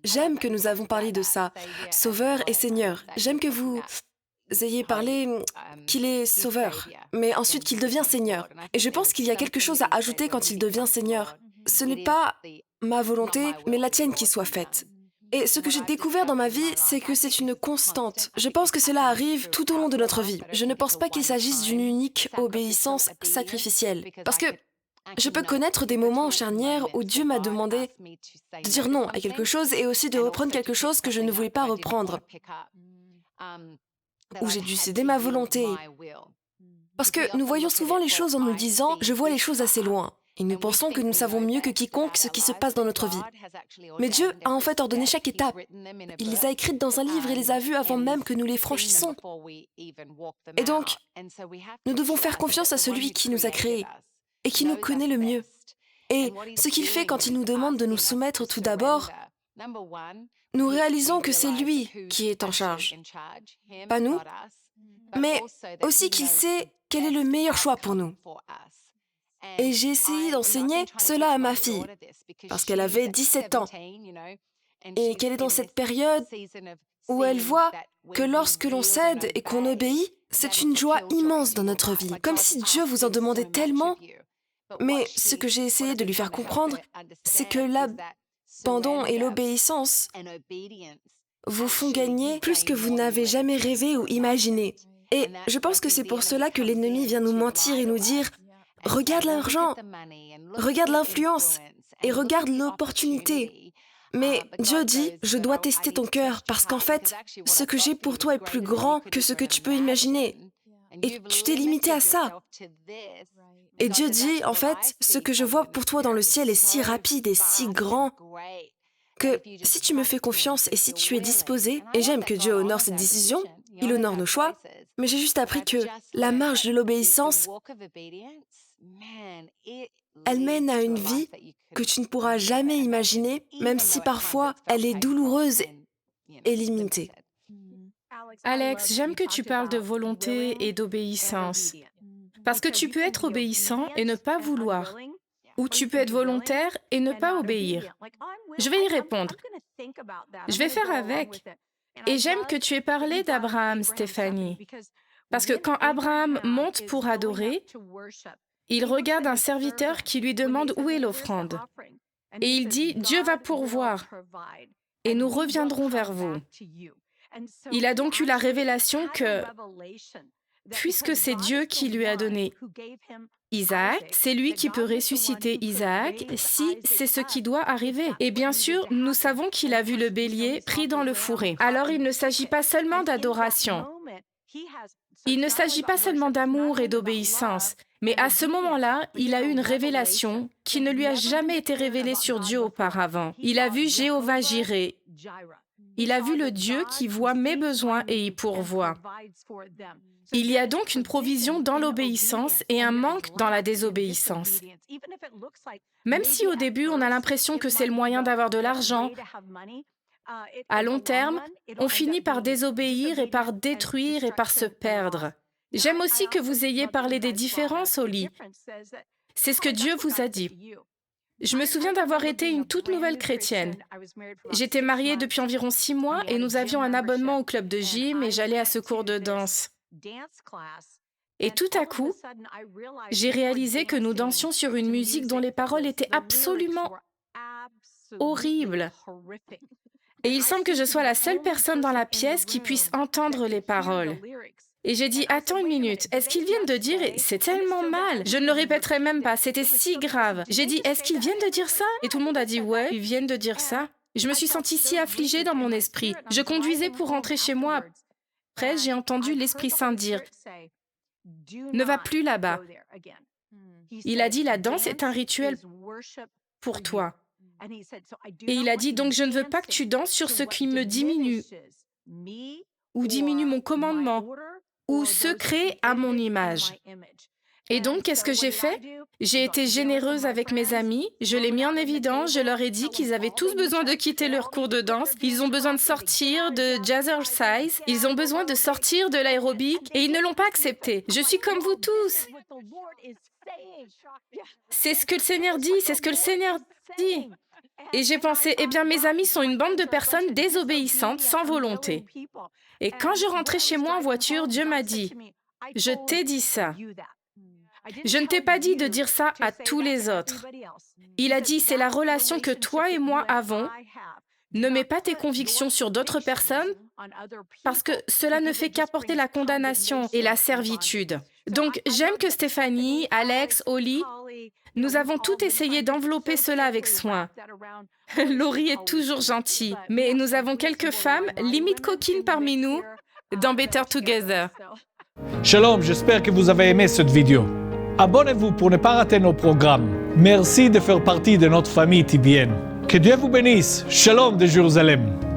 J'aime que nous avons parlé de ça, Sauveur et Seigneur. J'aime que vous ayez parlé qu'il est Sauveur, mais ensuite qu'il devient Seigneur. Et je pense qu'il y a quelque chose à ajouter quand il devient Seigneur. Ce n'est pas ma volonté, mais la tienne qui soit faite. Et ce que j'ai découvert dans ma vie, c'est que c'est une constante. Je pense que cela arrive tout au long de notre vie. Je ne pense pas qu'il s'agisse d'une unique obéissance sacrificielle. Parce que je peux connaître des moments charnières où Dieu m'a demandé de dire non à quelque chose et aussi de reprendre quelque chose que je ne voulais pas reprendre, où j'ai dû céder ma volonté. Parce que nous voyons souvent les choses en nous disant « je vois les choses assez loin ». Et nous pensons que nous savons mieux que quiconque ce qui se passe dans notre vie. Mais Dieu a en fait ordonné chaque étape. Il les a écrites dans un livre et les a vues avant même que nous les franchissions. Et donc, nous devons faire confiance à celui qui nous a créés et qui nous connaît le mieux. Et ce qu'il fait quand il nous demande de nous soumettre tout d'abord, nous réalisons que c'est lui qui est en charge, pas nous, mais aussi qu'il sait quel est le meilleur choix pour nous. Et j'ai essayé d'enseigner cela à ma fille, parce qu'elle avait 17 ans, et qu'elle est dans cette période où elle voit que lorsque l'on cède et qu'on obéit, c'est une joie immense dans notre vie, comme si Dieu vous en demandait tellement. Mais ce que j'ai essayé de lui faire comprendre, c'est que l'abandon et l'obéissance vous font gagner plus que vous n'avez jamais rêvé ou imaginé. Et je pense que c'est pour cela que l'ennemi vient nous mentir et nous dire « Regarde l'argent, regarde l'influence et regarde l'opportunité. » Mais Dieu dit « Je dois tester ton cœur parce qu'en fait, ce que j'ai pour toi est plus grand que ce que tu peux imaginer. Et tu t'es limité à ça. » Et Dieu dit, en fait, ce que je vois pour toi dans le ciel est si rapide et si grand que si tu me fais confiance et si tu es disposé, et j'aime que Dieu honore cette décision, il honore nos choix, mais j'ai juste appris que la marche de l'obéissance, elle mène à une vie que tu ne pourras jamais imaginer, même si parfois elle est douloureuse et limitée. Alex, j'aime que tu parles de volonté et d'obéissance. Parce que tu peux être obéissant et ne pas vouloir, ou tu peux être volontaire et ne pas obéir. Je vais y répondre. Je vais faire avec. Et j'aime que tu aies parlé d'Abraham, Stéphanie. Parce que quand Abraham monte pour adorer, il regarde un serviteur qui lui demande où est l'offrande. Et il dit, Dieu va pourvoir, et nous reviendrons vers vous. Il a donc eu la révélation que, puisque c'est Dieu qui lui a donné Isaac, c'est lui qui peut ressusciter Isaac si c'est ce qui doit arriver. Et bien sûr, nous savons qu'il a vu le bélier pris dans le fourré. Alors il ne s'agit pas seulement d'adoration. Il ne s'agit pas seulement d'amour et d'obéissance. Mais à ce moment-là, il a eu une révélation qui ne lui a jamais été révélée sur Dieu auparavant. Il a vu Jéhovah Jireh. Il a vu le Dieu qui voit mes besoins et y pourvoit. Il y a donc une provision dans l'obéissance et un manque dans la désobéissance. Même si au début on a l'impression que c'est le moyen d'avoir de l'argent, à long terme, on finit par désobéir et par détruire et par se perdre. J'aime aussi que vous ayez parlé des différences au lit. C'est ce que Dieu vous a dit. Je me souviens d'avoir été une toute nouvelle chrétienne. J'étais mariée depuis environ 6 mois et nous avions un abonnement au club de gym et j'allais à ce cours de danse. Et tout à coup, j'ai réalisé que nous dansions sur une musique dont les paroles étaient absolument horribles. Et il semble que je sois la seule personne dans la pièce qui puisse entendre les paroles. Et j'ai dit, attends une minute, est-ce qu'ils viennent de dire, c'est tellement mal, je ne le répéterai même pas, c'était si grave. J'ai dit, est-ce qu'ils viennent de dire ça? Et tout le monde a dit, ouais, ils viennent de dire ça. Je me suis sentie si affligée dans mon esprit. Je conduisais pour rentrer chez moi. Après, j'ai entendu l'Esprit Saint dire, ne va plus là-bas. Il a dit, la danse est un rituel pour toi. Et il a dit, donc je ne veux pas que tu danses sur ce qui me diminue, ou diminue mon commandement, ou se crée à mon image. Et donc, qu'est-ce que j'ai fait? J'ai été généreuse avec mes amis, je l'ai mis en évidence, je leur ai dit qu'ils avaient tous besoin de quitter leur cours de danse, ils ont besoin de sortir de jazzercise, ils ont besoin de sortir de l'aérobic, et ils ne l'ont pas accepté. Je suis comme vous tous. C'est ce que le Seigneur dit, c'est ce que le Seigneur dit. Et j'ai pensé, eh bien, mes amis sont une bande de personnes désobéissantes, sans volonté. Et quand je rentrais chez moi en voiture, Dieu m'a dit, « Je t'ai dit ça. Je ne t'ai pas dit de dire ça à tous les autres. » Il a dit, « C'est la relation que toi et moi avons. Ne mets pas tes convictions sur d'autres personnes parce que cela ne fait qu'apporter la condamnation et la servitude. » Donc, j'aime que Stéphanie, Alex, Holly, nous avons tout essayé d'envelopper cela avec soin. Laurie est toujours gentille, mais nous avons quelques femmes, limite coquines parmi nous, dans Better Together. Shalom, j'espère que vous avez aimé cette vidéo. Abonnez-vous pour ne pas rater nos programmes. Merci de faire partie de notre famille TBN. Que Dieu vous bénisse. Shalom de Jérusalem.